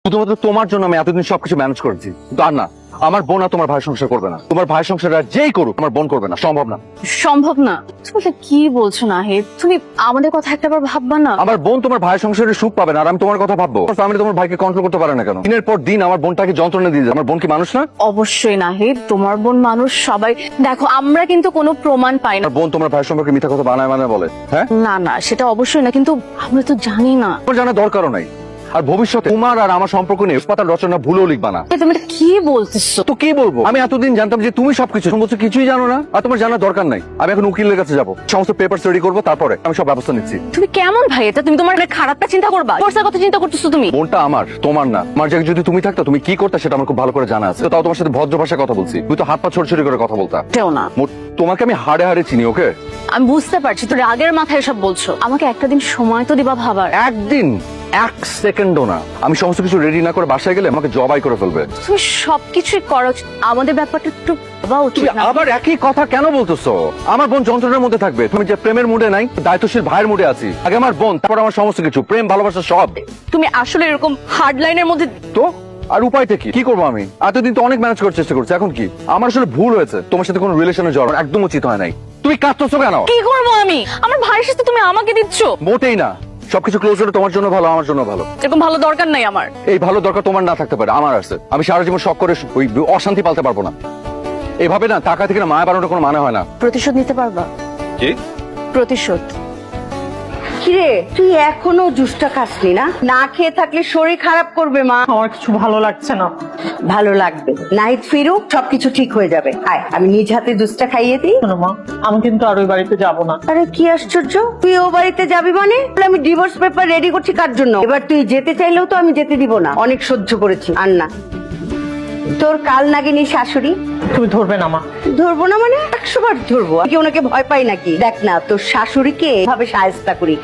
শুধুমাত্র তোমার জন্য আমি এতদিন সবকিছু ম্যানেজ করেছি, কিন্তু আর না, আমার বোন আর তোমার ভাই সংসার করবে না। তোমার ভাই সংসার আর যেই করুক আমার বোন করবে না, সম্ভব না। সম্ভব না? তুমি কি বলছো নাহিদ? তুমি আমাদের কথা একটাবার ভাববা না? আমার বোন তোমার ভাই সংসারে সুখ পাবে না আর আমি তোমার কথা ভাববো? ফ্যামিলি তোমার ভাইকে কন্ট্রোল করতে পারে না কেন? দিনের পর দিন আমার বোনটাকে যন্ত্রণা দিয়ে যায়। আমার বোন কি মানুষ না? অবশ্যই নাহিদ, তোমার বোন মানুষ। সবাই দেখো, আমরা কিন্তু কোনো প্রমাণ পাই না। আমার বোন তোমার ভাই সম্পর্কে মিথ্যা কথা বানায় বলে। হ্যাঁ না না, সেটা অবশ্যই না, কিন্তু আমরা তো জানি না। তোমার জানার দরকারও নাই। আর ভবিষ্যতে তোমার আর আমার সম্পর্ক নিয়ে পাতার রচনা ভুলেও লিখবা না। তুমি এটা কি বলতেছো? তো কি বলবো? আমি এতদিন জানতাম যে তুমি সবকিছু, তুমি বলছো কিছুই জানো না। আর তোমার জানার দরকার নাই। আমি এখন উকিলের কাছে যাবো, সমস্ত পেপার রেডি করবো, তারপরে আমি সব ব্যবস্থা নিচ্ছি। তুমি কেমন ভাই এটা? তুমি তোমার খারাপটা চিন্তা করবা, পয়সার কথা চিন্তা করতেছো তুমি? বোনটা আমার, তোমার না। আমার জায়গায় যদি তুমি থাকতো তুমি কি করতে সেটা আমার খুব ভালো করে জানা আছে। তো তাও তোমার সাথে ভদ্র ভাষায় কথা বলছি, তুমি তো হাত পা ছোট করে কথা বলতা। কেউ না। তোমাকে আমি হাড়ে হাড়ে চিনি। ওকে, আমি বুঝতে পারছি তো রাগের মাথায় সব বলছো। আমাকে একটা দিন সময় তো দিবা ভাবার। একদিন, এক সেকেন্ডও না। আমি সমস্ত কিছু রেডি না করে বাসায় গেলে আমাকে জবাই করে ফেলবে। তুমি সবকিছুই করো, আমাদের ব্যাপারটা একটু ভাবা উচিত তুমি না? আবার একই কথা কেন বলতেছো? আমার বোন যন্ত্রণার মধ্যে থাকবে, তুমি যে প্রেমের মুডে নাই, দায়িত্বশীল ভাইয়ের মুডে আছি। আগে আমার বোন, তারপর আমার সমস্ত কিছু, প্রেম ভালোবাসা সব। তুমি আসলে এরকম হার্ড লাইনের মধ্যে। তো আর উপায়টা কি? কি করবো আমি? এতদিন তো অনেক ম্যানেজ করার চেষ্টা করছি, এখন কি? আমার আসলে ভুল হয়েছে, তোমার সাথে কোনো রিলেশনে যাওয়ার একদম উচিত হয় নাই। তুমি কাঁদতেছো কেন? কি করবো আমি? আমার ভাইয়ের সাথে তুমি আমাকে দিচ্ছ? মোটেই না। সবকিছু ক্লোজ হলে তোমার জন্য ভালো, আমার জন্য ভালো। এরকম ভালো দরকার নাই আমার। এই ভালো দরকার তোমার না থাকতে পারে, আমার আছে। আমি সারা জীবন শখ করে ওই অশান্তি পালতে পারবো না। এভাবে না টাকা থেকে না মায়া বাড়ানোর কোনো মানে হয় না। প্রতিশোধ নিতে পারবা? কি প্রতিশোধ? কিরে, তুই এখনো জুসটা খাসনি না? না খেয়ে থাকলে শরীর খারাপ করবে মা। আমার কিছু ভালো লাগছে না। ভালো লাগবে, নাইট ফিরুক, সবকিছু ঠিক হয়ে যাবে। আয়, আমি নিজ হাতে জুসটা খাইয়ে দিই। শোনো মা, আমি কিন্তু আর ওই বাড়িতে যাব না। আরে কি আশ্চর্য, তুই ও বাড়িতে যাবি মানে? আমি ডিভোর্স পেপার রেডি করছি কার জন্য? এবার তুই যেতে চাইলেও তো আমি যেতে দিব না, অনেক সহ্য করেছি। আর না, তোর কাল নাগিনী শাশুড়ি। তুমি ধরবে না মা? ধরবো না মানে 100 বার ধরবো। কি ওনাকে ভয় পাই নাকি? দেখ না, তোর শাশুড়িকে এভাবে সাহায্য করি।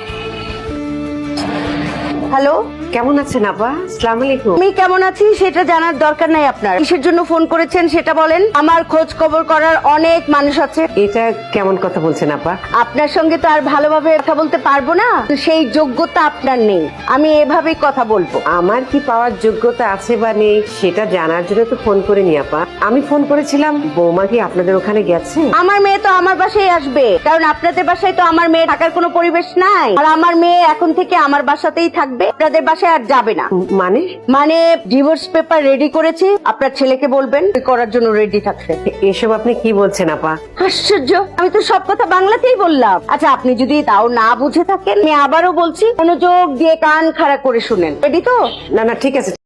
হ্যালো, কেমন আছেন আপা? আসসালামু আলাইকুম। আমি কেমন আছি সেটা জানার দরকার নাই আপনার। কিসের জন্য ফোন করেছেন সেটা বলেন। আমার খোঁজ খবর করার অনেক মানুষ আছে। এটা কেমন কথা বলছেন আপা? আপনার সঙ্গে তো আর ভালোভাবে কথা বলতে পারবো না, সেই যোগ্যতা আপনার নেই। আমি এভাবেই কথা বলবো। আমার কি পাওয়ার যোগ্যতা আছে বা নেই সেটা জানার জন্য তো ফোন করিনি আপা। আমি ফোন করেছিলাম, বৌমা কি আপনাদের ওখানে গেছে? আমার মেয়ে তো আমার বাসায় আসবে, কারণ আপনাদের বাসায় তো আমার মেয়ে থাকার কোনো পরিবেশ নাই। আর আমার মেয়ে এখন থেকে আমার বাসাতেই থাকবে, আপনাদের বাসায় আর যাবে না। মানে? মানে ডিভোর্স পেপার রেডি করেছি, আপনার ছেলেকে বলবেন করার জন্য রেডি থাকতে। এসব আপনি কি বলছেন আপা? আশ্চর্য, আমি তো সব কথা বাংলাতেই বললাম। আচ্ছা, আপনি যদি তাও না বুঝে থাকেন, আমি আবারও বলছি, মনোযোগ দিয়ে কান খাড়া করে শুনেন। রেডি তো? না না, ঠিক আছে।